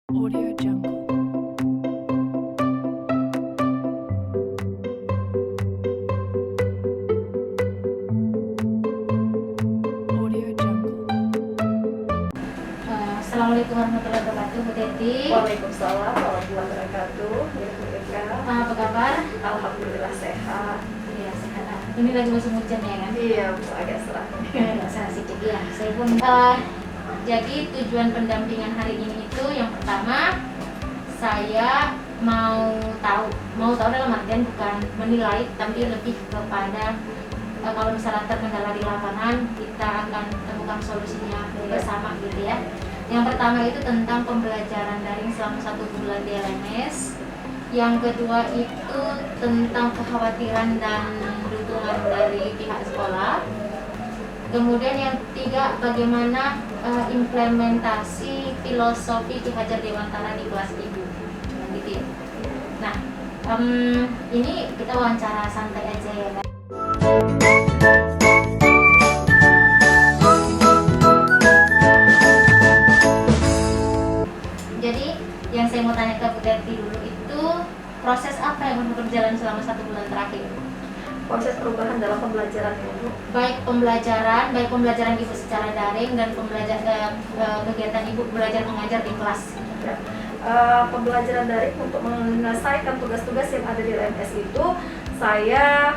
Audio Jungle. Audio Jungle. Assalamualaikum warahmatullahi wabarakatuh, Bu Teti. Waalaikumsalam warahmatullahi wabarakatuh. Ya, Bu Eka. Apa kabar? Alhamdulillah sehat. Iya, sehat. Ini lagi musim hujan ya kan? Iya, Bu, agak serah. Nggak salah sedikit ya. Saya pun. Jadi tujuan pendampingan hari ini itu yang pertama, saya mau tahu dalam artian bukan menilai, tapi lebih kepada kalau misalnya terkendala di lapangan, kita akan temukan solusinya bersama gitu ya. Yang pertama itu tentang pembelajaran daring selama 1 bulan di LMS. Yang kedua itu tentang kekhawatiran dan dukungan dari pihak sekolah. Kemudian yang ketiga, bagaimana implementasi filosofi Ki Hajar Dewantara di kelas ibu, gitu ya. Nah, ini kita wawancara santai aja ya kan. Jadi yang saya mau tanya ke Bu Teti dulu itu, proses apa yang berjalan selama 1 bulan terakhir? Proses perubahan dalam pembelajaran itu. Baik pembelajaran ibu secara daring dan kegiatan ibu belajar mengajar di kelas. Ya. Pembelajaran daring untuk menyelesaikan tugas-tugas yang ada di LMS itu, saya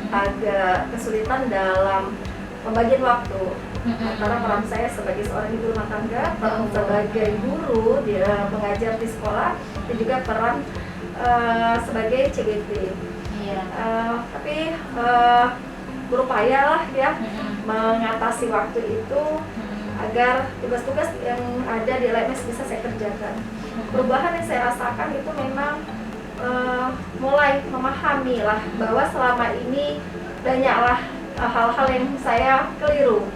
agak kesulitan dalam pembagian waktu antara peran saya sebagai seorang ibu rumah tangga, peran sebagai guru dia mengajar di sekolah, dan juga peran sebagai CGT. Iya. Tapi berupaya lah ya mengatasi waktu itu agar tugas-tugas yang ada di LMS bisa saya kerjakan. Perubahan yang saya rasakan itu memang mulai memahami lah bahwa selama ini banyaklah hal-hal yang saya keliru,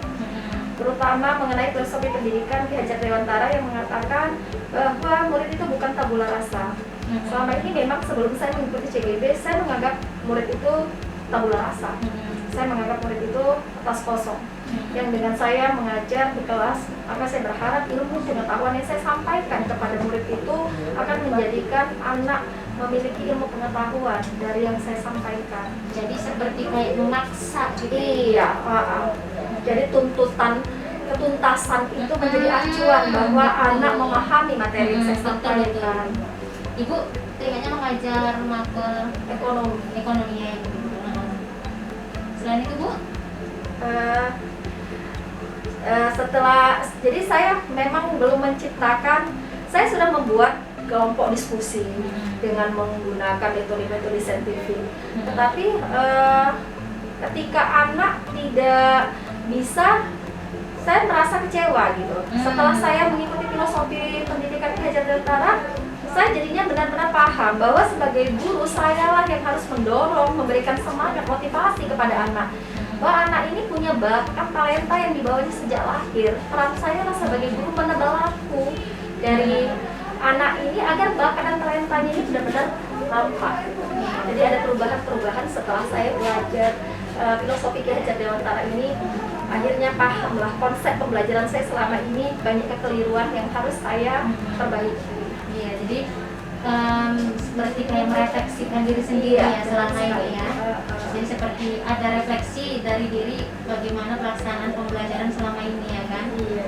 terutama mengenai filosofi pendidikan Ki Hajar Dewantara yang mengatakan bahwa murid itu bukan tabula rasa. Selama ini memang sebelum saya mengikuti CGB, saya menganggap murid itu tabula rasa. Saya menganggap murid itu kertas kosong. Yang dengan saya mengajar di kelas, maka saya berharap ilmu pengetahuan yang saya sampaikan kepada murid itu akan menjadikan anak memiliki ilmu pengetahuan dari yang saya sampaikan. Jadi seperti kayak memaksa gitu. Iya, jadi ketuntasan itu menjadi acuan bahwa anak memahami materi yang saya sampaikan. Ibu teringatnya mengajar makel ekonomi ya. Selain itu Bu? Jadi saya memang belum menciptakan, saya sudah membuat kelompok diskusi dengan menggunakan metode-metode saintifik. Tetapi ketika anak tidak bisa, saya merasa kecewa gitu. Setelah saya mengikuti filosofi pendidikan Ki Hajar Dewantara, saya jadinya benar-benar paham bahwa sebagai guru saya lah yang harus mendorong, memberikan semangat, motivasi kepada anak. Bahwa anak ini punya bakat, talenta yang dibawanya sejak lahir. Peran saya lah sebagai guru menebal laku dari anak ini agar bakat dan talentanya ini benar-benar nampak. Jadi ada perubahan-perubahan setelah saya belajar filosofi Ki Hajar Dewantara ini. Akhirnya pahamlah konsep pembelajaran saya selama ini, banyak kekeliruan yang harus saya perbaiki. Iya, jadi berarti kayak merefleksikan diri sendiri ya selama ini ya. Jadi seperti ada refleksi dari diri bagaimana pelaksanaan pembelajaran selama ini ya kan. Iya.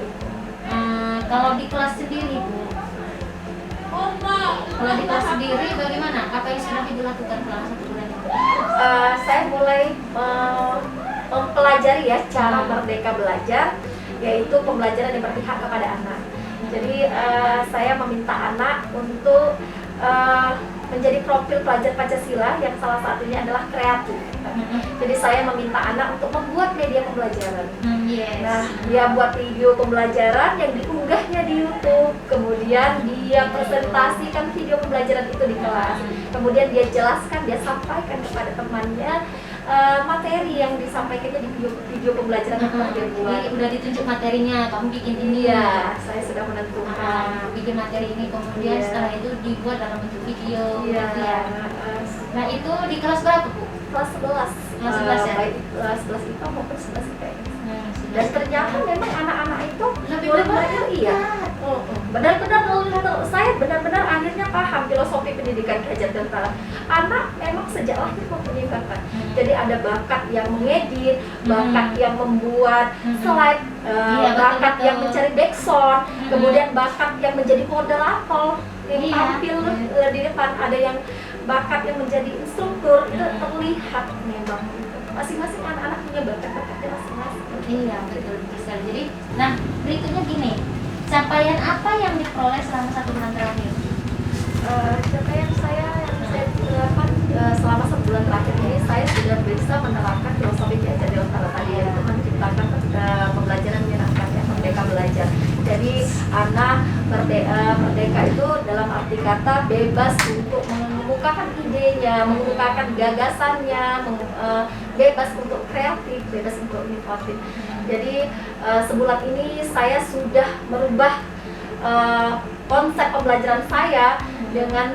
Kalau di kelas sendiri Bu, kalau di kelas sendiri bagaimana? Apa yang sudah Ibu lakukan selama 1 bulan ini? Saya mulai mempelajari ya cara merdeka belajar, yaitu pembelajaran yang berpihak kepada anak. Jadi saya meminta anak untuk menjadi profil pelajar Pancasila yang salah satunya adalah kreatif. Jadi saya meminta anak untuk membuat media pembelajaran. Yes. Nah, dia buat video pembelajaran yang diunggahnya di YouTube. Kemudian dia presentasikan video pembelajaran itu di kelas. Kemudian dia jelaskan, dia sampaikan kepada temannya materi yang disampaikannya di video pembelajaran yang telah dia buat. Jadi udah ditunjuk materinya, kamu bikin ini Ya, saya sudah menentukan. bikin materi ini, kemudian setelah itu dibuat dalam bentuk video Iya. gitu ya. Nah itu di kelas berapa Bu? Kelas 11. Kelas 11 ya? Baik kelas 11 IPA maupun 11 IPS. Dan 11. ternyata memang anak-anak itu Lebih murid-muridnya berbakat. iya. saya benar-benar akhirnya paham filosofi pendidikan Ki Hajar Dewantara. Anak memang sejak lahir mempunyai bakat. Jadi ada bakat yang mengedit, bakat yang membuat slide, bakat betul. yang mencari backsound, kemudian bakat yang menjadi moderator yang tampil di depan, ada yang bakat yang menjadi instruktur. Itu terlihat memang masing-masing anak-anak punya bakat-bakatnya masing-masing. Iya, betul sekali. Jadi, nah berikutnya gini, capaian apa yang diperoleh selama 1 bulan terakhir? Capaian saya yang saya lakukan selama 1 bulan terakhir ini, saya sudah bisa menerapkan filosofi Ki Hajar Dewantara tadi, yaitu menciptakan pembelajaran menyenangkan, ya, merdeka belajar. Jadi anak merdeka itu dalam arti kata bebas untuk mengemukakan idenya, mengemukakan gagasannya, bebas untuk kreatif, bebas untuk inovatif. Jadi sebulan ini saya sudah merubah konsep pembelajaran saya dengan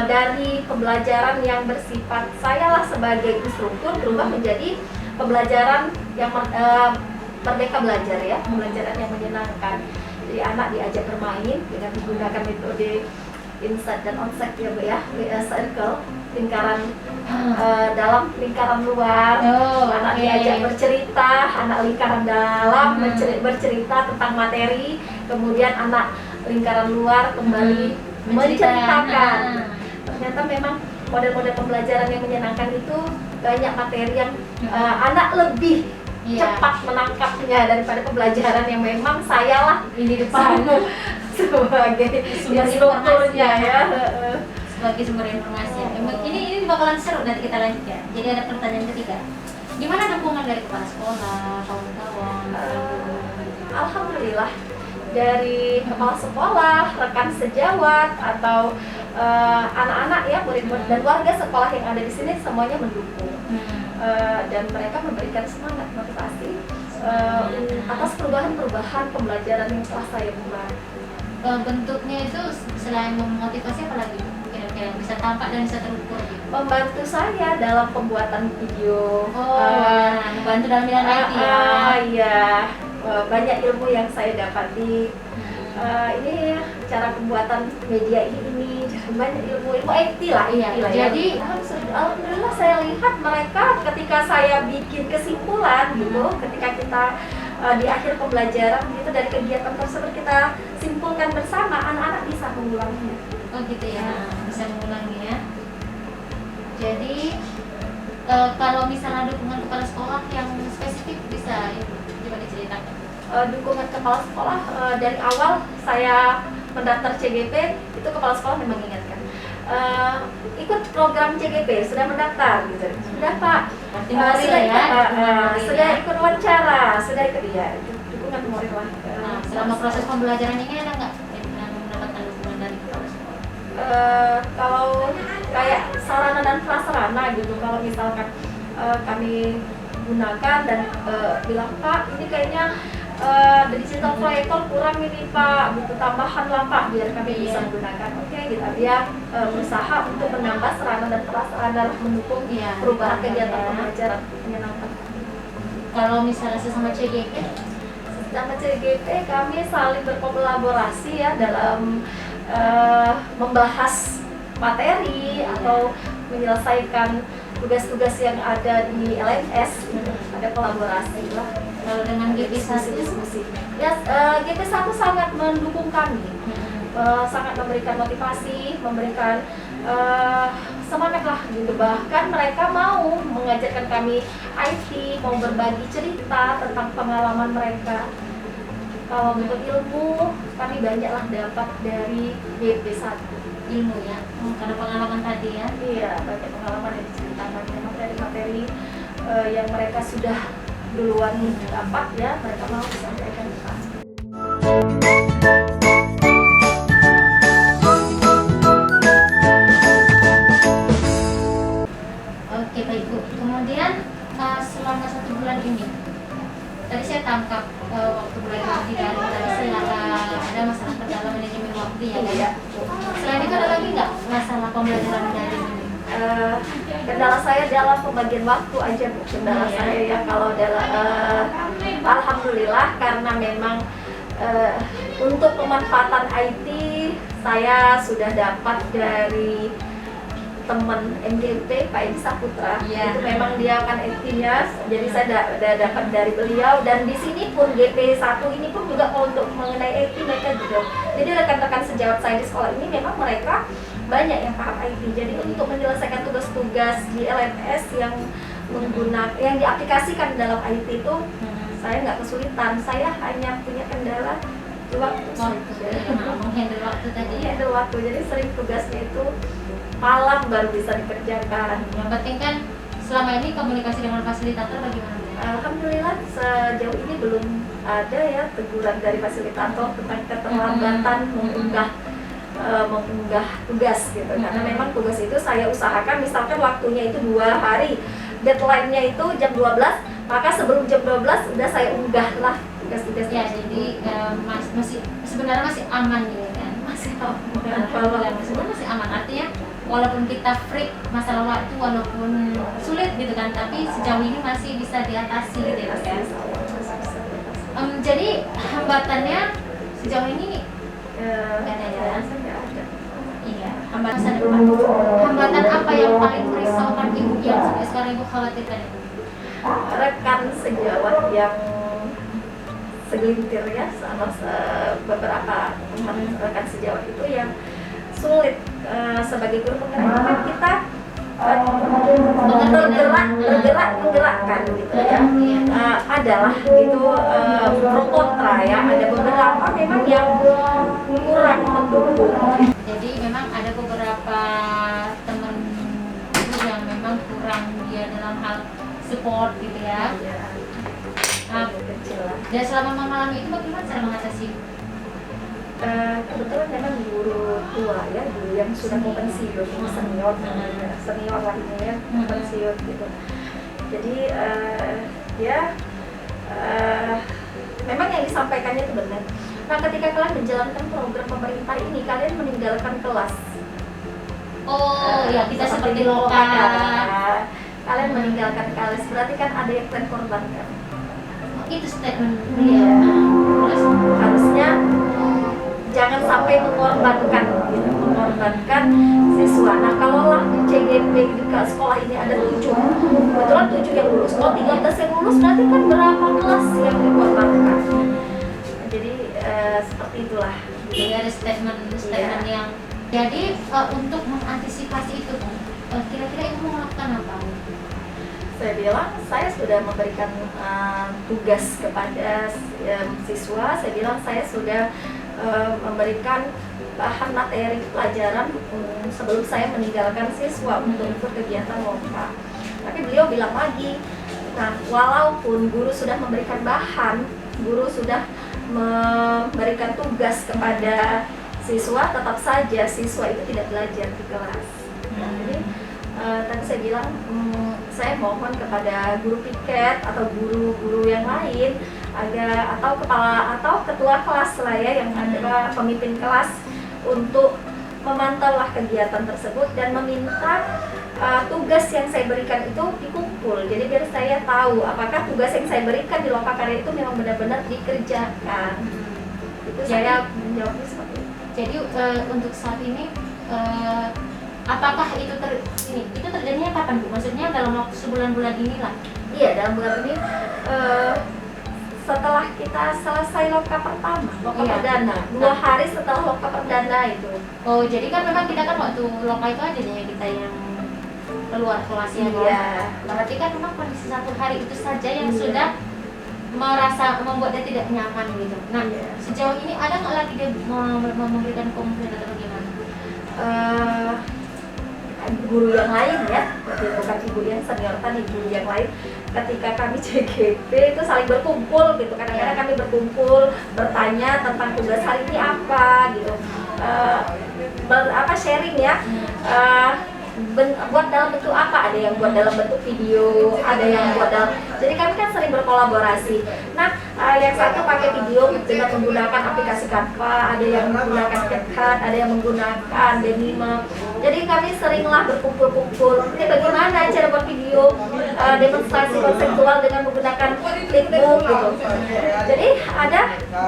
dari pembelajaran yang bersifat saya lah sebagai instruktur berubah menjadi pembelajaran yang merdeka belajar, ya, pembelajaran yang menyenangkan. Jadi anak diajak bermain dengan menggunakan metode inside dan onside, ya Bu, ya, circle, lingkaran dalam, lingkaran luar. Anak diajak bercerita, anak lingkaran dalam bercerita tentang materi, kemudian anak lingkaran luar kembali menceritakan. Ternyata memang model-model pembelajaran yang menyenangkan itu banyak materi yang anak lebih cepat menangkapnya daripada pembelajaran yang memang saya lah Ini depan sebagai sumber instrukturnya, ya. sebagai sumber informasi. Ini bakalan seru, nanti kita lanjut ya. Jadi ada pertanyaan ketiga. Gimana dukungan dari kepala sekolah, kawan-kawan? Alhamdulillah dari kepala sekolah, rekan sejawat, atau anak-anak, ya, murid-murid dan warga sekolah yang ada di sini semuanya mendukung. Dan mereka memberikan semangat, motivasi atas perubahan-perubahan pembelajaran yang telah saya buat. Bentuknya itu selain memotivasi apa lagi? Kira-kira bisa tampak dan bisa terukur gitu. Membantu saya dalam pembuatan video. Membantu dalam bidang IT ya. Iya, banyak ilmu yang saya dapati. Ini cara pembuatan media ini banyak ilmu IT lah. Iya, jadi alhamdulillah saya lihat mereka ketika saya bikin kesimpulan gitu, ketika kita di akhir pembelajaran gitu dari kegiatan tersebut kita simpulkan bersama, anak-anak bisa mengulanginya. Oh gitu ya, bisa mengulangi ya. Jadi kalau misalnya dukungan kepala sekolah yang spesifik bisa coba diceritakan. Dukungan kepala sekolah dari awal saya mendaftar CGP itu kepala sekolah memang mengingatkan ikut program CGP, sudah mendaftar gitu, sudah Pak, sudah ikut wawancara, sudah ikut, ya, dukungan moral lah. Selama proses pembelajaran ini ada nggak yang mendapatkan dukungan dari kepala sekolah? Kalau kayak sarana dan prasarana gitu, kalau misalkan kami gunakan dan bilang Pak ini kayaknya digital proyektor kurang ini Pak, butuh tambahan lah Pak biar kami bisa menggunakan. Oke, gitu. Dia berusaha untuk menambah sarana dan prasarana mendukung perubahan kegiatan pembelajaran menyenangkan. Kalau misalnya sesama CGP, kami saling berkolaborasi, ya, dalam membahas materi atau menyelesaikan tugas-tugas yang ada di LMS. Ada kolaborasi lah. kalau dengan GP1 diskusi. Ya, GP1 sangat mendukung kami, sangat memberikan motivasi, memberikan semangat lah gitu. Bahkan mereka mau mengajarkan kami IT, mau berbagi cerita tentang pengalaman mereka. Kalau untuk ilmu, kami banyaklah dapat dari GP1 ilmu ya, karena pengalaman tadi ya. Iya, banyak pengalaman yang diceritakan, materi-materi yang mereka sudah duluan dapat, ya, mereka mau disampaikan ke kami. Oke Pak Ibu, kemudian selama 1 bulan ini tadi saya tangkap waktu belajar di daring tadi ada masalah kendala manajemen waktu ya kan? Iya. Selain itu ada lagi nggak masalah pembelajaran daring ini? Kendala saya dalam pembagian waktu aja Bu. Kendala saya ya kalau dalam alhamdulillah karena memang Untuk pemanfaatan IT saya sudah dapat dari teman MGP Pak Edi Saputra. Iya. Itu memang dia kan IT-nya, jadi saya udah dapat dari beliau. Dan di sini pun GP1 ini pun juga untuk mengenai IT mereka juga. Jadi rekan-rekan sejawat saya di sekolah ini memang mereka banyak yang paham IT. Jadi untuk menyelesaikan tugas-tugas di LMS yang diaplikasikan dalam IT itu saya nggak kesulitan. Saya hanya punya kendala waktu saja. Menghandle waktu tadi ya. Handle waktu, jadi sering tugasnya itu malam baru bisa dikerjakan. Yang penting kan selama ini komunikasi dengan fasilitator bagaimana? Alhamdulillah sejauh ini belum ada ya teguran dari fasilitator tentang keterlambatan mengunggah tugas gitu. Karena memang tugas itu saya usahakan, misalkan waktunya itu 2 hari, deadline-nya itu jam 12, maka sebelum jam 12 udah saya unggah lah tugas-tugas. Ya, jadi masih sebenarnya masih aman gitu kan? Masih aman. Sebenarnya masih aman, artinya walaupun kita freak masalah waktu, walaupun sulit gitu kan, tapi sejauh ini masih bisa diatasi gitu ya kan? Jadi hambatannya sejauh ini nggak ada ya? Iya, hambatan masa depan. Hambatan apa yang paling merisaukan ibu yang sampai sekarang ibu khawatirkan itu? Rekan sejawat yang segelintir ya, sama beberapa teman rekan sejawat itu yang sulit sebagai guru penggerak kan kita menggerakkan gitu ya. Adalah gitu pro kontra ya, ada beberapa memang yang kurang mendukung. Jadi memang ada beberapa teman yang memang kurang dia dalam hal support gitu ya. Dan selama mengalami itu bagaimana cara mengatasi? Kebetulan memang guru tua ya, guru yang sudah mau pensiun, senior lah ini ya, pensiun gitu. Jadi memang yang disampaikannya itu benar. Nah, ketika kalian menjalankan program pemerintah ini, kalian meninggalkan kelas. Oh ya, kita seperti lokal. Kalian meninggalkan kelas, berarti kan ada yang kalian korbankan. Itu statement Iya. dia. Terus Harusnya jangan sampai mengorbankan siswa. Nah, kalaulah di CGP di sekolah ini ada 7, kebetulan 7 yang lulus, kalau 13 yang lulus berarti kan berapa kelas yang dikorbankan. Jadi seperti itulah. jadi ada statement yang jadi untuk mengantisipasi itu kira-kira ibu mau melakukan apa? Saya bilang saya sudah memberikan tugas kepada siswa. Saya bilang saya sudah memberikan bahan materi pelajaran sebelum saya meninggalkan siswa untuk ikut kegiatan lomba. Tapi beliau bilang lagi, nah walaupun guru sudah memberikan bahan, guru sudah memberikan tugas kepada siswa, tetap saja siswa itu tidak belajar di kelas. Jadi tadi saya bilang saya mohon kepada guru piket atau guru-guru yang lain atau kepala atau ketua kelas lah ya, yang ada pemimpin kelas, untuk memantaulah kegiatan tersebut dan meminta tugas yang saya berikan itu dikumpul. Jadi biar saya tahu apakah tugas yang saya berikan di Lokakarya itu memang benar-benar dikerjakan. Itu saya menjawabnya seperti itu. Jadi untuk saat ini apakah itu terjadinya kapan Bu? Maksudnya dalam waktu sebulan-bulan inilah? Iya, dalam bulan ini setelah kita selesai loka pertama, loka Iya. perdana, 2 hari setelah loka perdana itu. Oh, jadi kan memang kita kan waktu loka itu aja ya kita yang keluar kelasnya. Iya. Berarti kan memang kondisi 1 hari itu saja yang Iya. sudah membuat dia tidak nyaman gitu. Nah, Iya. sejauh ini ada nggak lagi dia memberikan komplain atau bagaimana? Guru yang lain ya, bukan ibu yang senior tadi, guru yang lain, ketika kami CGP itu saling berkumpul gitu. Kadang-kadang kami berkumpul bertanya tentang tugas hari ini apa gitu, sharing ya, buat dalam bentuk apa, ada yang buat dalam bentuk video, ada yang buat dalam, jadi kami kan sering berkolaborasi. Nah, yang satu pakai video dengan menggunakan aplikasi Canva, ada yang menggunakan CapCut, ada yang menggunakan Denime. Jadi kami seringlah berkumpul-kumpul, ini bagaimana cara buat video demonstrasi konseptual dengan menggunakan Flipbook gitu. Jadi ada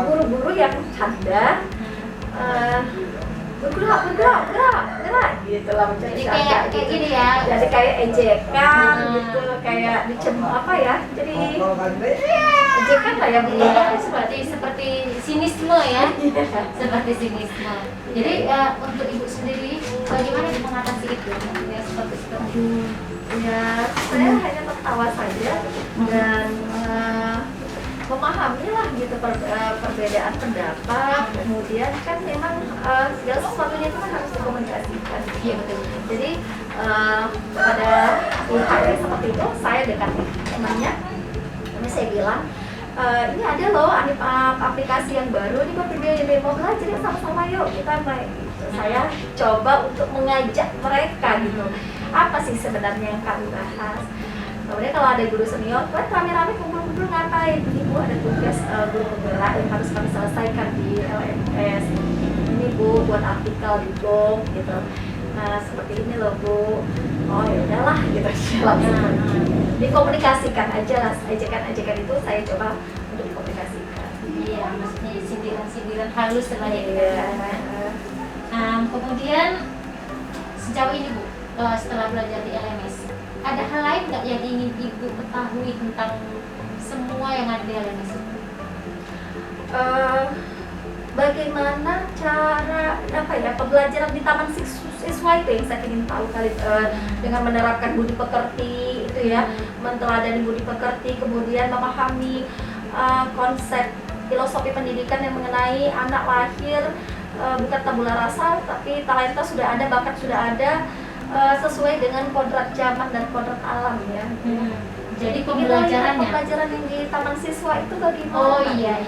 guru-guru yang canda, bergerak gitu lah, macam Jadi canda kayak gitu. gini ya. Jadi kayak ejekan gitu, kayak apa ya, jadi ejekan lah ya Bu. Seperti sinisme ya. Seperti sinisme. Jadi untuk ibu sendiri bagaimana mengatasi itu? Ya seperti Ya, saya hanya tertawa saja dan memahami lah gitu perbedaan pendapat. Kemudian kan memang segala sesuatunya itu kan harus dikomunikasikan. Iya betul. Jadi pada pihak yang seperti itu saya dekati temannya, kami saya bilang ini ada loh aplikasi yang baru nih Pak PBB, mau belajar ya sama-sama yuk kita main. Saya coba untuk mengajak mereka gitu, apa sih sebenarnya yang kami bahas. Kemudian kalau ada guru senior, kalian rame-rame kumpul-kumpul ngapain? Ibu ada tugas guru penggerak yang harus kami selesaikan di LMS. Ini Bu buat artikel di blog gitu. Nah seperti ini loh Bu. Oh ya udahlah gitu. Langsung dikomunikasikan aja lah. Ajakan itu saya coba untuk dikomunikasikan. Iya, maksudnya sindiran-sindiran halus lah ya. Iya. Kemudian sejauh ini Bu, setelah belajar di LMS, ada hal lain nggak yang ingin Ibu ketahui tentang semua yang ada di LMS? Bagaimana cara pembelajaran di taman siswa itu yang saya ingin tahu kali, dengan menerapkan budi pekerti itu ya, menteladani budi pekerti, kemudian memahami konsep filosofi pendidikan yang mengenai anak lahir bukan tabula rasa, tapi talenta sudah ada, bakat sudah ada, sesuai dengan kodrat zaman dan kodrat alam ya. Jadi pembelajarannya, pembelajaran yang di taman siswa itu bagaimana? Oh iya.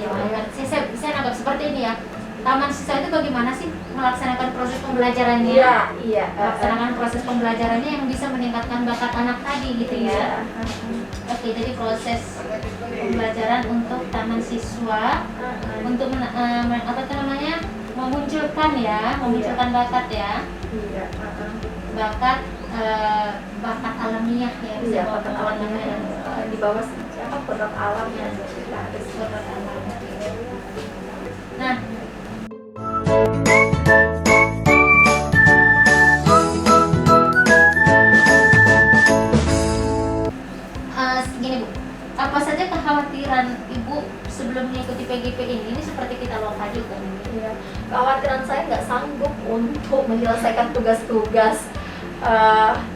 Saya nangkap seperti ini ya. Taman siswa itu bagaimana sih melaksanakan proses pembelajarannya? Iya. Melaksanakan proses pembelajarannya yang bisa meningkatkan bakat anak tadi gitu ya. Oke, jadi proses pembelajaran untuk taman siswa untuk memunculkan bakat ya. Iya. Bakat alamiah ya, bisa Iya, bakat alamiah di bawah siapa kodrat alam ya, ada kodrat alam. Nah, gini Bu, apa saja kekhawatiran Ibu sebelum mengikuti PGP ini seperti kita lupa juga nih. Iya. Kekhawatiran saya nggak sanggup untuk menyelesaikan tugas-tugas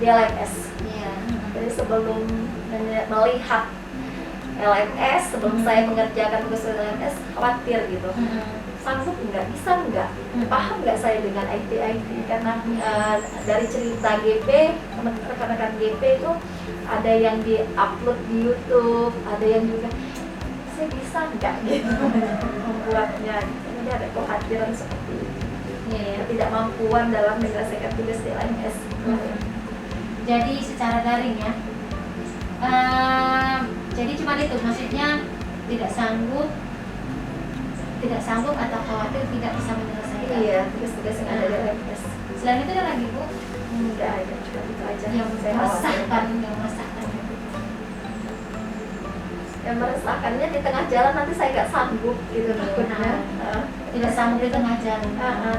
di LMS. Iya. Jadi sebelum melihat LMS, sebelum saya mengerjakan tugas LMS, khawatir gitu. Sanggup nggak, bisa nggak, paham nggak saya dengan IT karena dari cerita GP, rekan-rekan GP itu ada yang di-upload di YouTube, ada yang juga saya bisa nggak gitu membuatnya. Jadi ada kekhawatiran seperti itu. Ketidakmampuan dalam menyelesaikan tugas di LMS. Jadi secara daring ya. Jadi cuma itu, maksudnya tidak sanggup atau khawatir tidak bisa menyelesaikan. Iya, tugas-tugas yang ada di LMS. Selain itu ada lagi Bu? Enggak ada, cuma itu aja Yang saya meresahkan, yang meresahkannya di tengah jalan nanti saya nggak sanggup gitu takutnya. Tidak sanggup di tengah jalan.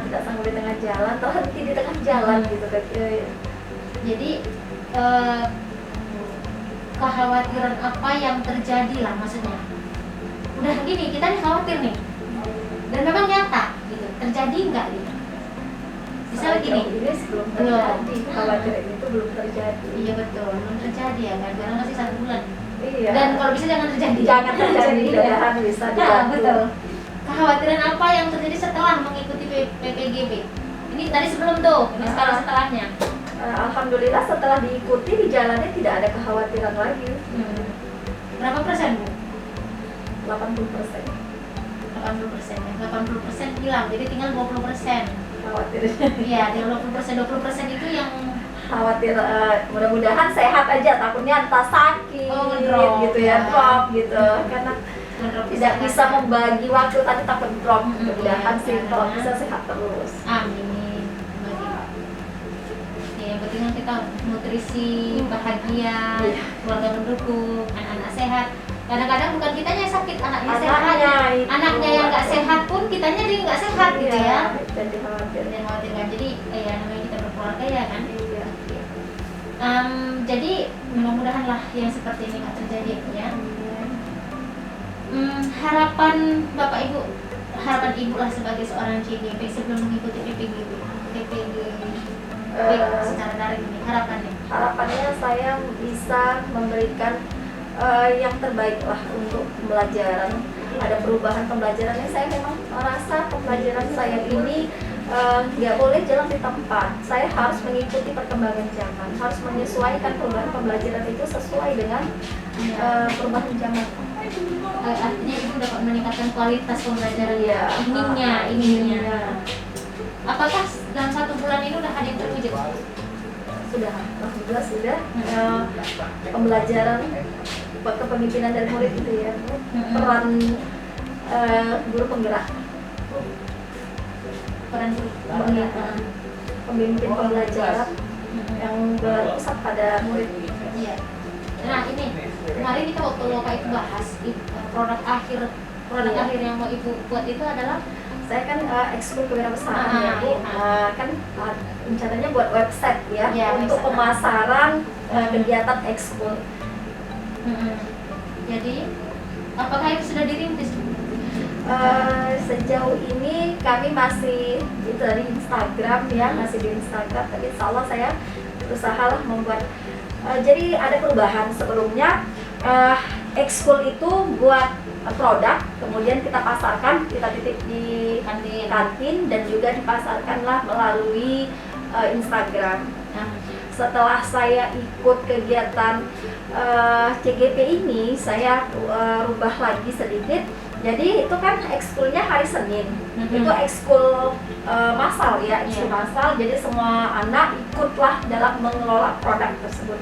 Tidak sanggup di tengah jalan, terhenti di tengah jalan gitu kayak. Jadi kekhawatiran apa yang terjadi lah maksudnya. Udah gini, kita nih khawatir nih. Dan memang nyata gitu. Terjadi enggak gitu. Misalnya gini, ini sebelum terjadi, kekhawatiran itu belum terjadi. Iya betul, belum terjadi ya kan, karena masih 1 bulan. Iya. Dan kalau bisa jangan terjadi. Jangan terjadi, Iya. mudah-mudahan bisa dibantu. Betul. Kekhawatiran apa yang terjadi setelah mengikuti PPGB? Ini tadi sebelum tuh, ini sekarang setelahnya. Alhamdulillah setelah diikuti di jalannya tidak ada kekhawatiran lagi. Berapa persen Bu? 80%. 80% ya. 80% hilang, jadi tinggal 20%. Khawatirnya. Iya, di 20% itu yang Khawatir mudah-mudahan sehat aja, takutnya entah sakit drop, gitu ya, drop gitu karena tidak bisa membagi waktu, tadi takut drop. Mudah-mudahan sih kalau bisa sehat terus. Amin. Ya, yang penting kan kita nutrisi bahagia, keluarga mendukung, anak-anak sehat. Kadang-kadang bukan kitanya yang sakit, anaknya Anaknya sehat. itu. Anaknya yang nggak sehat pun kitanya jadi nggak sehat gitu ya. Jadi khawatir. Dan khawatirkan. Jadi ya namanya kita berkeluarga ya kan. Iya. Jadi mudah-mudahan lah yang seperti ini nggak terjadi ya. Harapan Bapak Ibu, harapan Ibu lah sebagai seorang CGP sebelum mengikuti PPG secara daring ini, harapannya. Harapannya saya bisa memberikan yang terbaik lah untuk pembelajaran. Ada perubahan pembelajarannya. Saya memang merasa pembelajaran saya ini nggak boleh jalan di tempat. Saya harus mengikuti perkembangan zaman, harus menyesuaikan perubahan pembelajaran itu sesuai dengan perubahan zaman. Artinya Ibu dapat meningkatkan kualitas pembelajaran Iya. ininya. Apakah dalam 1 bulan ini udah ada yang terwujud? Sudah, alhamdulillah sudah. Pembelajaran kepemimpinan dari murid itu ya, peran guru penggerak, Peran pemimpin pembelajaran yang berpusat pada murid. Iya. Nah ini kemarin kita waktu Loka itu bahas produk akhir Iya. yang mau Ibu buat itu adalah Saya kan ekskul kewirausahaan ya Bu. Kan rencananya buat website ya, Ya, untuk website. pemasaran kegiatan ekskul. Jadi apakah itu sudah dirintis? Sejauh ini kami masih itu dari Instagram ya, masih di Instagram. Tapi insya Allah saya berusaha lah membuat. Jadi ada perubahan. Sebelumnya ekskul itu buat produk, kemudian kita pasarkan, kita titip di kantin dan juga dipasarkanlah melalui Instagram. Nah, setelah saya ikut kegiatan CGP ini, saya rubah lagi sedikit. Jadi itu kan ekskulnya hari Senin, itu ekskul massal ya, ekskul massal. Jadi semua anak ikutlah dalam mengelola produk tersebut.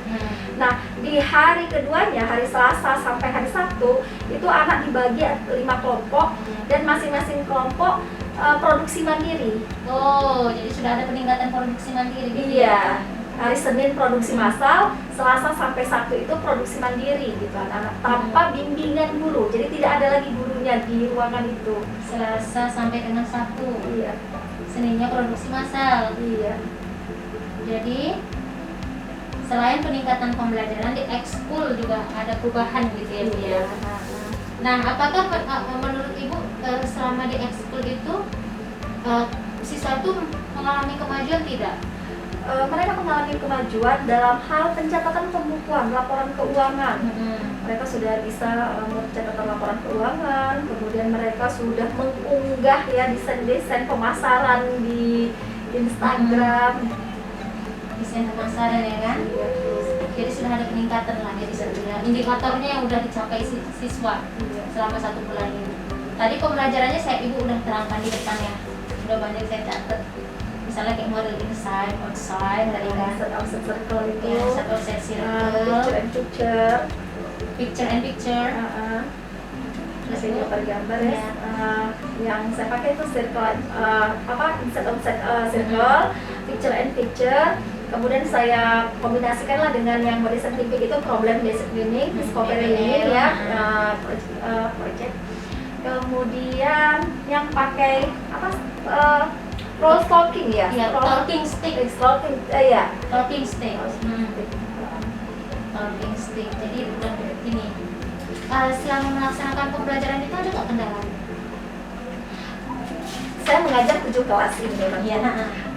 Nah, di hari keduanya, hari Selasa sampai hari Sabtu, itu anak dibagi 5 kelompok dan masing-masing kelompok produksi mandiri. Oh, jadi sudah ada peningkatan produksi mandiri gitu Iya. Hari Senin produksi massal, Selasa sampai Sabtu itu produksi mandiri gitu anak-anak tanpa bimbingan guru. Jadi tidak ada lagi gurunya di ruangan itu. Selasa sampai dengan Sabtu. Iya. Seninnya produksi massal. Iya. Jadi selain peningkatan pembelajaran di ekskul juga ada perubahan gitu ya Bu ya. Nah, apakah menurut Ibu selama di ekskul itu siswa itu mengalami kemajuan tidak? Mereka mengalami kemajuan dalam hal pencatatan pembukuan, laporan keuangan. Mereka sudah bisa mencatatkan laporan keuangan, kemudian mereka sudah mengunggah ya desain-desain pemasaran di Instagram. Desain pemasaran ya kan? Jadi sudah ada peningkatan lah, jadi sebenarnya indikatornya yang udah dicapai siswa selama 1 bulan ini. Tadi pembelajarannya Ibu udah terangkan di depan ya, udah banyak saya catat. Misalnya kayak model inside, outside, tadi kan Set offset circle itu, ya, satu set circle, picture and picture, picture and picture. Terus ini gambar ya. Yang saya pakai itu circle, insert offset circle, picture and picture. Kemudian saya kombinasikanlah dengan yang body scientific itu problem based learning, discovery learning ya, project. Kemudian yang pakai roll talking ya, Ya, talking stick. Ya. Talking stick. Talking stick. Jadi udah ini. Selama melaksanakan pembelajaran itu ada nggak kendala? Saya mengajar 7 kelas ini memang. Iya.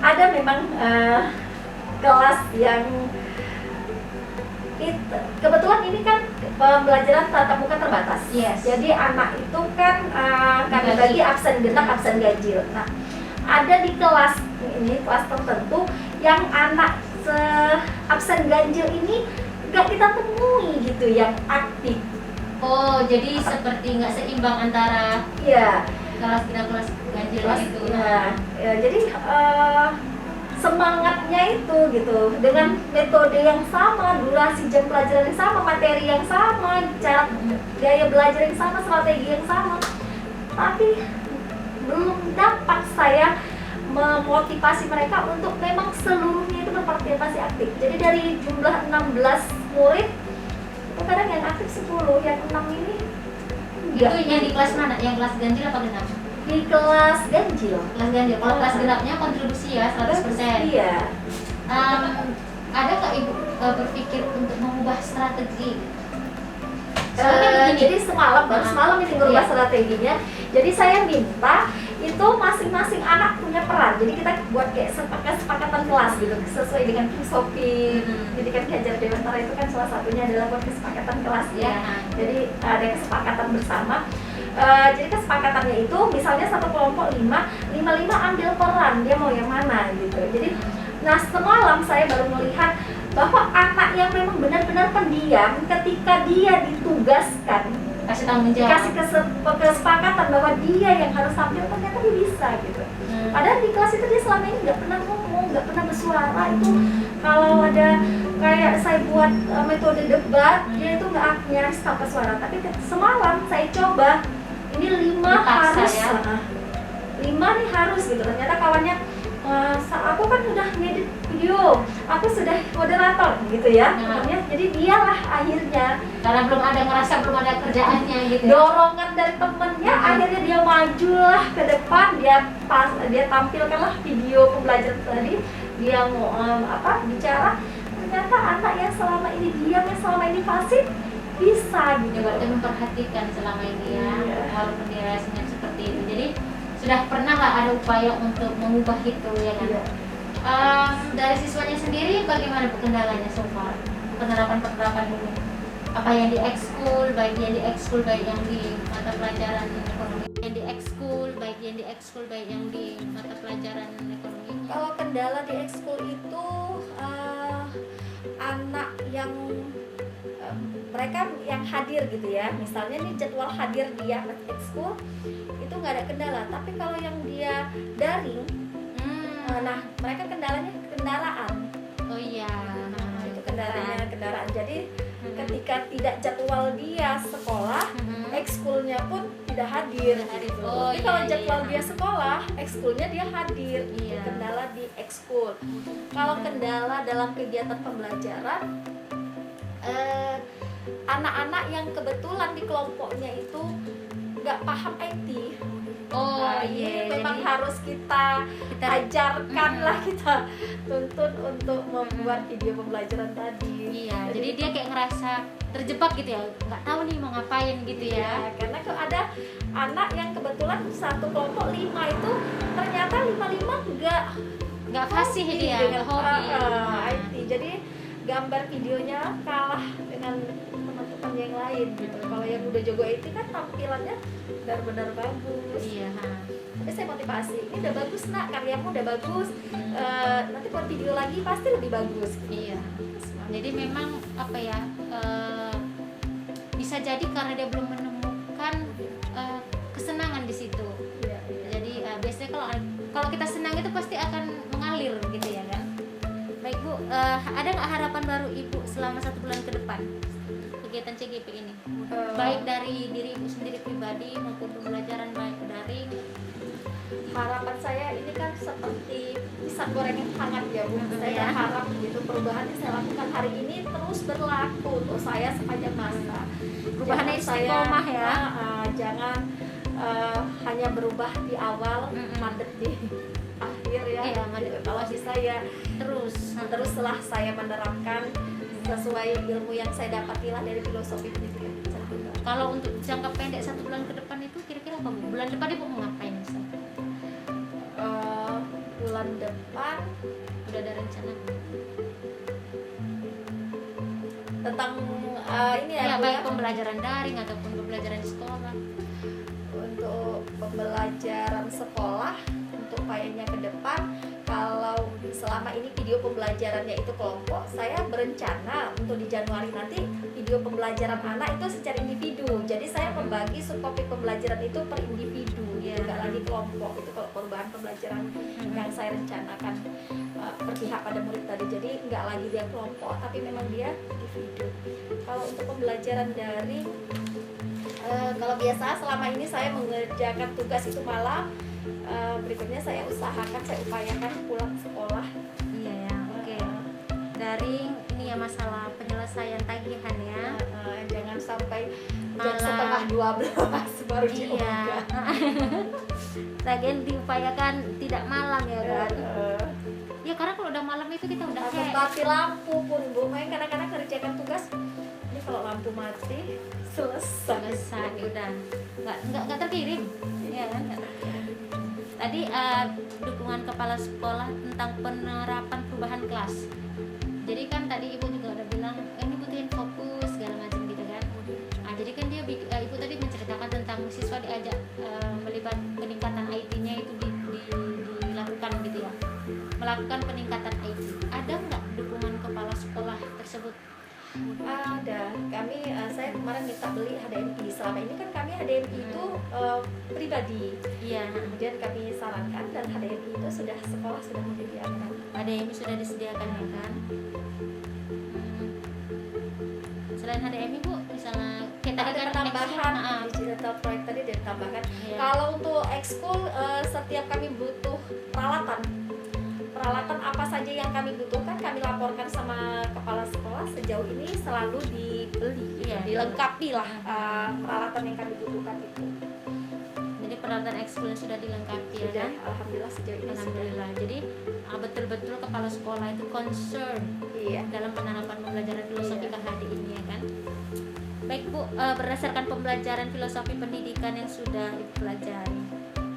Ada memang kelas yang kebetulan ini kan pembelajaran tatap muka terbatas. Yes. Jadi anak itu kan kami bagi absen genap, absen ganjil. Nah, ada di kelas ini, kelas tertentu yang anak absen ganjil ini nggak kita temui gitu yang aktif. Oh, jadi seperti nggak seimbang antara Iya. kelas tidak kelas ganjil itu. Ya, jadi semangatnya itu gitu dengan metode yang sama, durasi jam pelajaran yang sama, materi yang sama, cara gaya belajar yang sama, strategi yang sama, tapi belum dapat saya memotivasi mereka untuk memang seluruhnya itu berpartisipasi aktif. Jadi dari jumlah 16 murid itu Kadang yang aktif 10, yang 6 ini Itu yang di kelas mana? Yang kelas ganjil apa genap? di kelas ganjil. Kelas ganjil. Kalau kelas genapnya kontribusi ya 100%. Iya. Ada nggak ibu berpikir untuk mengubah strategi? Soalnya kan begini. Jadi semalam, baru semalam ini merubah Iya. strateginya. Jadi saya minta itu masing-masing anak punya peran. Jadi kita buat kayak kesepakatan kelas gitu, sesuai dengan filosofi pendidikan Ki Hajar Dewantara itu kan salah satunya adalah buat kesepakatan kelas ya. Iya. Jadi ada kesepakatan bersama. Jadi kesepakatannya itu misalnya satu kelompok 5 ambil peran, dia mau yang mana gitu. Jadi nah semalam saya baru melihat bahwa anak yang memang benar-benar pendiam ketika dia ditugaskan Kasih tanggung jawab. dikasih kesepakatan bahwa dia yang harus tampil, ternyata dia bisa gitu. Padahal di kelas itu dia selama ini nggak pernah ngomong, nggak pernah bersuara. Itu kalau ada kayak saya buat metode debat, dia itu nggak nyaris tanpa suara. Tapi semalam saya coba ini 5 Dipaksa, harus, ya? 5 nih harus gitu. Ternyata kawannya aku kan udah ngedit video, aku sudah moderator gitu ya. Jadi dialah akhirnya Karena belum ada kerjaannya gitu. Ya? dorongan dari temennya, akhirnya dia majulah ke depan, dia tampilkanlah video pembelajaran tadi, dia mau bicara. Ternyata anak yang selama ini diam, yang selama ini pasif bisa gitu. Berarti memperhatikan selama ini ya, Iya. walaupun dia rasanya seperti itu. Jadi sudah pernah nggak ada upaya untuk mengubah itu ya kan? Iya. Dari siswanya sendiri bagaimana kendalanya so far? Penerapan ini? Apa yang di ekskul, baik yang di ekskul, baik yang di mata pelajaran ekonomi? Yang di ekskul, baik yang di ekskul, baik yang di mata pelajaran ekonomi? Kalau kendala di ekskul itu anak yang mereka yang hadir gitu ya, misalnya nih jadwal hadir dia ekskul itu nggak ada kendala. Tapi kalau yang dia daring, nah mereka kendalanya kendaraan. Oh iya. Itu kendaraan. Jadi ketika tidak jadwal dia sekolah, ekskulnya pun tidak hadir. Gitu. Oh, Tapi kalau iya, jadwal iya. dia sekolah, ekskulnya dia hadir. Iya. Kendala di ekskul. Kalau kendala dalam kegiatan pembelajaran, anak-anak yang kebetulan di kelompoknya itu nggak paham IT. Oh Nah, iya. ini memang Jadi harus kita ajarkan lah, kita tuntut untuk membuat video pembelajaran tadi. Iya, jadi dia kayak ngerasa terjebak gitu ya, nggak tahu nih mau ngapain gitu ya. Ya, karena kalau ada anak yang kebetulan satu kelompok 5 itu ternyata 5 Nggak fasih hobi dia, dengan nggak hobi. IT. Jadi gambar videonya kalah dengan teman-teman yang lain gitu. Kalau yang udah jago IT kan tampilannya benar-benar bagus. Iya. Tapi saya motivasi, ini udah bagus nak, karyamu udah bagus. Nanti buat video lagi pasti lebih bagus. Iya. Jadi memang apa ya? Bisa jadi karena dia belum menemukan kesenangan di situ. Iya, iya. Jadi biasanya kalau kita senang itu pasti akan mengalir gitu ya kan. Baik Bu, ada nggak harapan baru Ibu selama 1 bulan ke depan kegiatan CGP ini? Baik dari diri Ibu sendiri pribadi maupun pembelajaran baik daring. Harapan saya ini kan seperti pisang goreng yang hangat ya Bu. Saya Iya. berharap gitu perubahan yang saya lakukan hari ini terus berlaku untuk saya sepanjang masa. Perubahannya Jangan saya istiqomah ya. jangan hanya berubah di awal, mandek di akhir ya. Iya, mandek di Kalau awal. bisa ya Terus setelah saya menerapkan sesuai ilmu yang saya dapatilah dari filosofi pendidikan. kalau untuk jangka pendek 1 bulan ke depan itu kira-kira apa Bu? Bulan depan Ibu mau ngapain misalnya? Bulan depan Udah ada rencana? tentang ini ya, Ya, Bu, baik ya. pembelajaran daring ataupun pembelajaran di sekolah. Untuk pembelajaran sekolah, untuk upayanya ke depan, kalau selama ini video pembelajarannya itu kelompok, saya berencana untuk di Januari nanti video pembelajaran anak itu secara individu. Jadi saya membagi subtopik pembelajaran itu per individu, Iya. tidak lagi kelompok. Itu kalau perubahan pembelajaran yang saya rencanakan berpihak pada murid tadi. Jadi nggak lagi dia kelompok, tapi memang dia individu. Kalau untuk pembelajaran daring, kalau biasa selama ini saya mengerjakan tugas itu malam, berikutnya saya upayakan pulang sekolah. Iya ya, oke. daring ini ya masalah penyelesaian tagihan ya. Jangan sampai jam Malam. setengah 12 baru Iya. diunggah. Tagihan diupayakan tidak malam ya kan. Eh, Ya karena kalau udah malam itu kita udah Langsung mati lampu pun Bu, makanya kadang-kadang kerjakan tugas ini kalau lampu mati selesai udah nggak terkirim ya kan nggak terkirim. Tadi dukungan kepala sekolah tentang penerapan perubahan kelas. Jadi kan tadi ibu juga udah bilang ini butuhin fokus segala macam gitu kan. Jadi kan dia ibu tadi menceritakan tentang siswa diajak melibat peningkatan IT-nya itu dilakukan gitu ya, melakukan peningkatan IT. Ada nggak dukungan kepala sekolah tersebut? Ada. Saya kemarin minta beli HDMI. Selama ini kan kami HDMI itu pribadi. Iya. Kemudian kami sarankan dan HDMI itu sekolah sudah menyediakan. Ada yang sudah disediakan ya kan. Selain HDMI bu, misalnya kita Ada penambahan digital project tadi ditambahkan. Iya. Kalau untuk ekskul setiap kami butuh peralatan apa saja yang kami butuhkan kami laporkan sama kepala sekolah, sejauh ini selalu dibeli, Iya. dilengkapi lah peralatan yang kami butuhkan itu. Jadi peralatan ekskul sudah dilengkapi ya Sudah, kan. alhamdulillah sejauh ini sudah. Alhamdulillah. Jadi betul-betul kepala sekolah itu concern Iya. dalam penerapan pembelajaran filosofi KHD ini ya kan. Baik Bu, berdasarkan pembelajaran filosofi pendidikan yang sudah Ibu pelajari,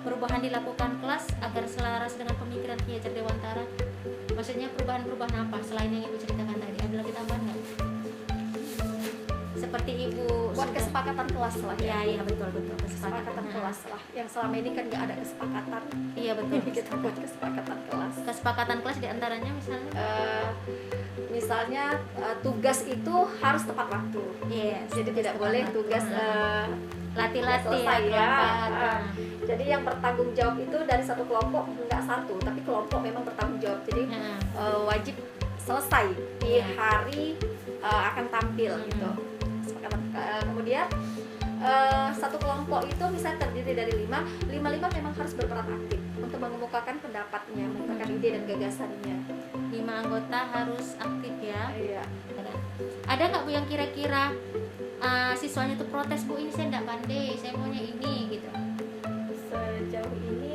perubahan dilakukan kelas agar selaras dengan pemikiran Ki Hajar Dewantara. Maksudnya perubahan-perubahan apa selain yang Ibu ceritakan tadi? Ada lagi tambahan nggak? Seperti Ibu Buat sudah- kesepakatan kelas lah ya. Iya betul Kesepakatan kelas lah. Yang selama ini kan nggak ada kesepakatan. Iya betul. Kita buat kesepakatan kelas. Kesepakatan kelas diantaranya misalnya. Misalnya tugas itu harus tepat waktu. Yes, Jadi tidak tepat boleh waktu. tugas Latih-latih selesai ya. kelompok. Jadi yang bertanggung jawab itu dari satu kelompok enggak satu, tapi kelompok memang bertanggung jawab. Jadi Nah, wajib selesai di Iya. hari akan tampil gitu. Kemudian satu kelompok itu bisa terdiri dari lima memang harus berperan aktif untuk mengemukakan pendapatnya, mengemukakan ide dan gagasannya. 5 anggota harus aktif ya. Iya. Ada nggak Bu yang kira-kira siswanya tuh protes, Bu ini saya nggak pandai, saya maunya ini gitu. Sejauh ini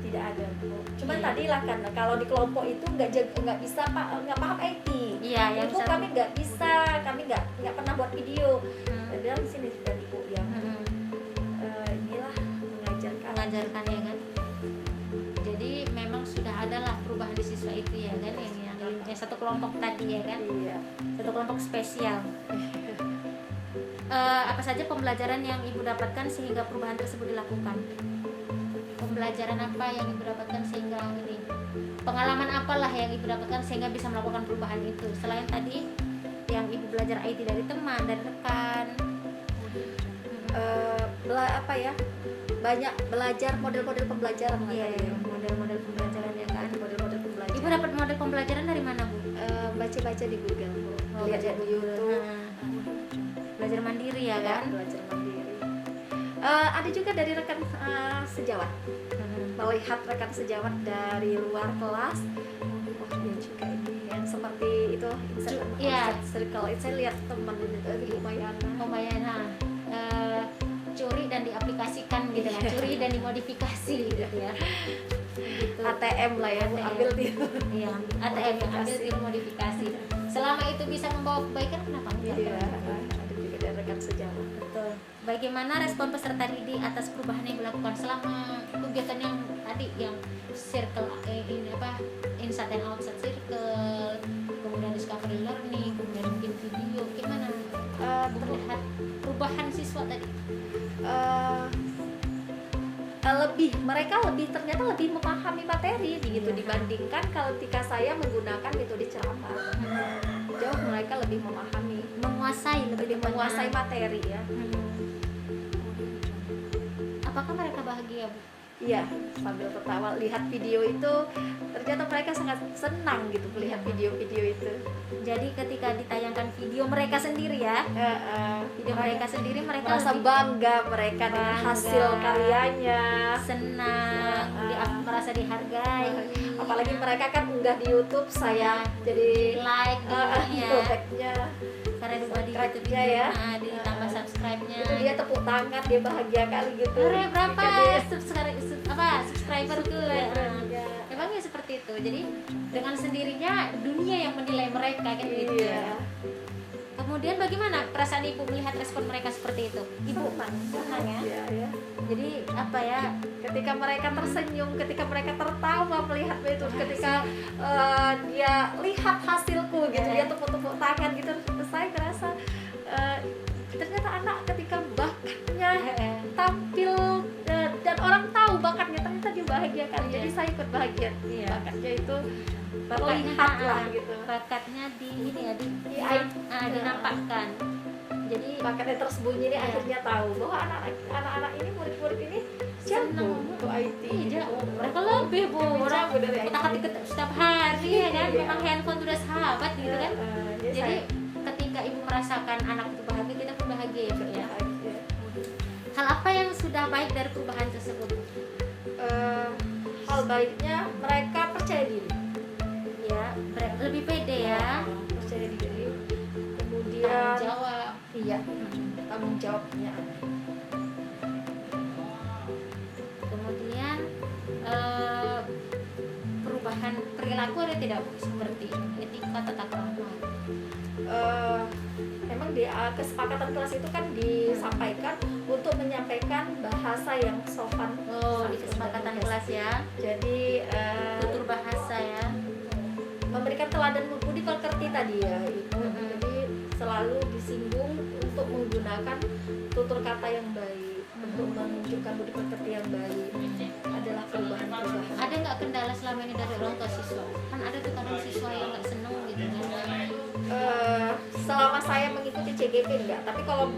tidak ada Bu. Cuman Iya. tadi lah kan kalau di kelompok itu nggak bisa nggak paham IT. Iya, yang Itu kami nggak bisa, kami nggak pernah buat video. Dan di sini dari Bu yang inilah mengajarkan. ya kan. Jadi memang sudah ada lah perubahan di siswa itu ya kan, yang satu kelompok tadi ya kan, Iya. satu kelompok spesial. Apa saja pembelajaran yang Ibu dapatkan sehingga perubahan tersebut dilakukan? Pembelajaran apa yang Ibu dapatkan sehingga ini? Pengalaman apalah yang Ibu dapatkan sehingga bisa melakukan perubahan itu? Selain tadi yang Ibu belajar IT dari teman, dari rekan. Banyak belajar model-model pembelajaran lah Iya, tadi. model-model pembelajaran ya kan. Model-model pembelajaran. Ibu dapat model pembelajaran dari mana, Bu? Baca-baca di Google Bu. Lihat Belajar di YouTube. Belajar mandiri ya kan? Belajar mandiri. Ada juga dari rekan sejawat. Melihat rekan sejawat dari luar kelas. Oh iya juga ini yang seperti itu Iya. circle. Saya lihat teman lumayan. Lumayan, curi dan diaplikasikan gitu kan, curi dan dimodifikasi gitu ya. Gitu. ATM lah ya Bu, ATM. ambil tiru. Iya, ATM yang ambil Modifikasi. tiru modifikasi. Selama itu bisa membawa kebaikan, kenapa enggak? Iya, ada juga dari rekan sejawat. Betul. Bagaimana respon peserta didik atas perubahan yang dilakukan selama kegiatan yang tadi yang circle ini apa inside and outside circle, kemudian discovery learning, kemudian bikin video, gimana terlihat perubahan siswa tadi? Mereka ternyata lebih memahami materi gitu Iya. dibandingkan kalau ketika saya menggunakan metode ceramah. Jauh mereka lebih memahami, Menguasai lebih menguasai materi ya. Apakah mereka bahagia, Bu? Iya, sambil tertawa lihat video itu, ternyata mereka sangat senang gitu melihat video-video itu. Jadi ketika ditayangkan video mereka sendiri ya, video mereka sendiri mereka merasa lebih bangga mereka dengan Bangga. hasil karyanya. senang, merasa dihargai. apalagi mereka kan unggah di YouTube, saya jadi like ya. like-nya Karena udah di subscribe-nya YouTube ya. ditambah subscribe-nya. itu dia tepuk tangan, dia bahagia kali gitu. Berapa Jadi, subscriber tuh ya. ya. Emang ya seperti itu. Jadi dengan sendirinya dunia yang menilai mereka kan gitu. Iya. Kemudian bagaimana perasaan ibu melihat respon mereka seperti itu? Ibu senang ya. Iya, ya. Jadi apa ya? Ketika mereka tersenyum, ketika mereka tertawa melihat itu, ketika dia lihat hasilku gitu, dia tepuk-tepuk tangan gitu, saya ngerasa ternyata anak ketika bakatnya tampil dan orang tahu bakatnya, ternyata dia bahagia kan. Jadi saya ikut bahagia. Iya. Bakatnya itu terlihat lah gitu. Bakatnya di ini ya dinampakkan. Jadi Bakatnya tersembunyi ini akhirnya tahu bahwa anak-anak ini, murid-murid ini jago senang untuk IT. Iya, gitu. mereka lebih bu orang Jago dari IT. otak-atik setiap hari ya kan. Iya. Memang handphone sudah sahabat gitu kan. Jadi Jadi ketika ibu merasakan anak itu bahagia, kita pun bahagia ya, Bu, ya. bahagia. Hal apa yang sudah baik dari perubahan tersebut? Hal baiknya mereka percaya diri, Ya, lebih pede ya. percaya diri. Tanggung Kemudian jawab. iya, tanggung jawabnya. Kemudian perubahan perilaku ada tidak Bu? Seperti etika, tata krama. Memang di kesepakatan kelas itu kan disampaikan untuk menyampaikan bahasa yang sopan. Oh, di kesepakatan kelas ya. Jadi Tutur bahasa ya. memberikan teladan budi pekerti tadi ya Ibu. Jadi selalu disinggung untuk menggunakan tutur kata yang baik, untuk menunjukkan budi pekerti yang baik adalah perubahan-perubahan. Ada nggak kendala selama ini dari orang tua siswa? Kan ada tuh kadang siswa yang nggak seneng gitu kan. Selama saya mengikuti CGP enggak, tapi kalau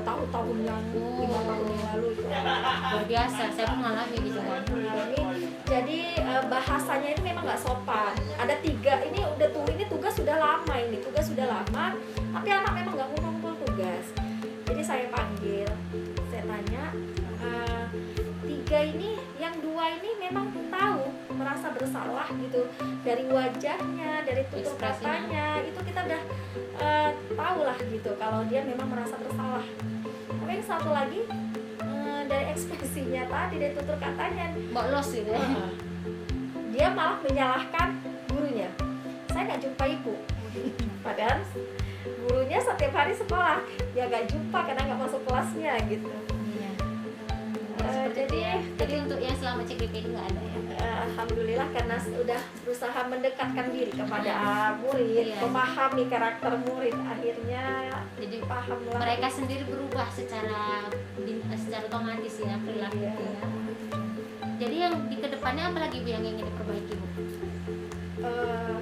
tahun-tahun yang 5 tahun yang lalu itu Luar biasa, saya pun mengalami gitu kan. jadi bahasanya ini memang nggak sopan. Ada 3 ini ini tugas sudah lama, tapi anak memang nggak ngumpul tugas. Jadi saya panggil, saya tanya, 3 ini, yang 2 ini memang tahu merasa bersalah gitu dari wajahnya, dari tutur Ekspresinya. katanya itu kita udah tahu lah gitu kalau dia memang merasa bersalah. Tapi yang satu lagi dari ekspresinya tadi, dari tutur katanya, Bolos gitu ya. dia malah menyalahkan gurunya. Saya nggak jumpa ibu, padahal gurunya setiap hari sekolah dia nggak jumpa karena nggak masuk kelasnya gitu. Iya. Jadi untuk yang selama CGP itu nggak ada ya. alhamdulillah karena sudah berusaha mendekatkan diri kepada murid, Iya. memahami karakter murid, akhirnya Jadi paham lah. mereka sendiri berubah secara otomatis ya perilaku Iya. ya. Jadi yang di kedepannya apa lagi Bu yang ingin diperbaiki Bu?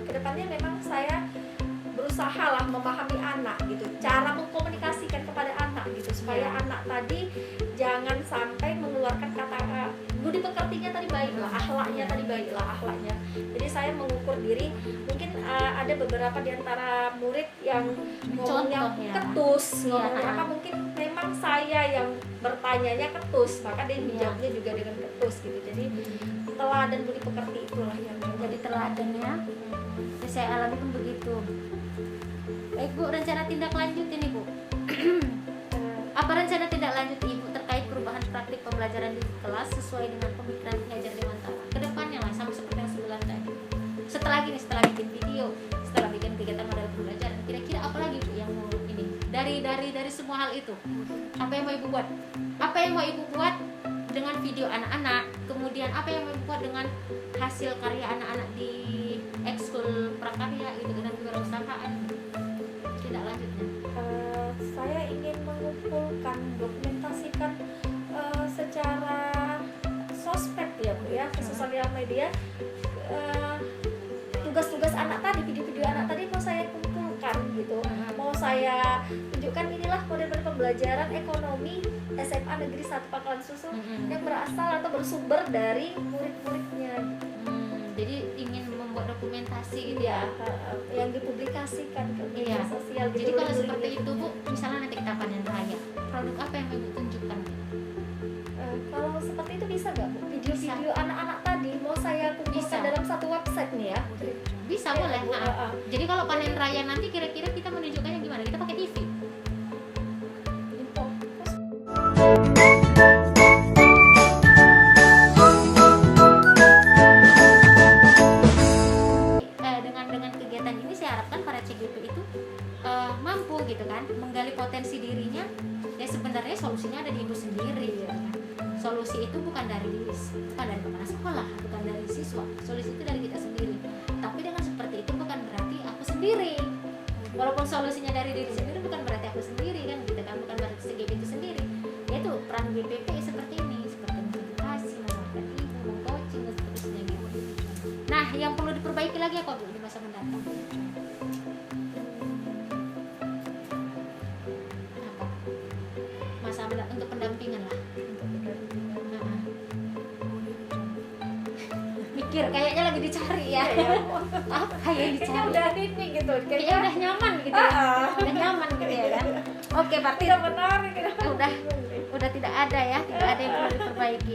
Kedepannya memang saya berusaha lah memahami anak gitu, cara mengkomunikasikan kepada anak gitu supaya Iya. anak tadi jangan sampai mengeluarkan kata budi pekertinya tadi baiklah, akhlaknya tadi baiklah akhlaknya. Jadi saya mengukur diri, mungkin ada beberapa di antara murid yang ngomongnya Contoh ya. ketus, Iya. ngomongnya apa, mungkin memang saya yang bertanyanya ketus, maka dia menjawabnya juga dengan ketus gitu. Jadi teladan budi pekerti itulah yang Jadi teladan ya. Yang saya alami pun begitu. Baik Bu, rencana tindak lanjut ini Bu. Apa rencana tindak lanjut Ibu terkait perubahan praktik pembelajaran di kelas sesuai dengan pemikiran pengajar Dewantara? Kedepannya lah sama seperti yang sebulan tadi. Setelah bikin video, setelah bikin kegiatan model pembelajaran, kira-kira apa lagi Bu yang mau ini? Dari semua hal itu, apa yang mau Ibu buat? Apa yang mau Ibu buat dengan video anak-anak? Kemudian apa yang mau Ibu buat dengan hasil karya anak-anak di ekskul prakarya gitu dengan kewirausahaan? Tidak lanjutnya. Saya ingin mengumpulkan, dokumentasikan secara sosmed ya Bu ya, ke sosial media, tugas-tugas anak tadi, video-video anak tadi mau saya kumpulkan gitu, mau saya tunjukkan inilah model-model pembelajaran ekonomi SMA Negeri 1 Pangkalan Susu yang berasal atau bersumber dari murid-muridnya. Jadi ingin membuat dokumentasi gitu Ya, ya. yang dipublikasikan ke media Iya. sosial gitu. Jadi kalau seperti itu Bu, misalnya nanti kita panen raya, produk apa yang Ibu tunjukkan? Kalau seperti itu bisa nggak Bu? Video-video anak-anak tadi mau saya kumpulkan Bisa. dalam dalam satu website nih ya. Bisa Ya, boleh. Bu. Nah, jadi kalau panen raya nanti kira-kira kita menunjukkannya gimana? Kita pakai TV. Info. Dengan kegiatan ini saya harapkan para CGP itu mampu gitu kan menggali potensi dirinya. Ya sebenarnya solusinya ada di ibu sendiri gitu kan. Solusi itu bukan dari kepala sekolah, bukan dari siswa. Solusi itu dari kita sendiri. Tapi dengan seperti itu bukan berarti aku sendiri. Walaupun solusinya dari diri sendiri bukan berarti aku sendiri kan gitu kan, bukan berarti CGP itu sendiri. Yaitu peran GPP seperti ini, seperti mengedukasi, mengarahkan ibu, mengcoaching dan seterusnya gitu. Nah, yang perlu diperbaiki lagi apa Bu di masa mendatang? Apa? Masa mendatang untuk pendampingan lah. Nah, mikir kayaknya lagi dicari ya. Apa yang Kayaknya dicari? udah ini gitu. Kayaknya udah nyaman gitu ya. Udah nyaman gitu ya kan. Oke, berarti tidak menarik. udah tidak ada ya, tidak ada yang perlu diperbaiki.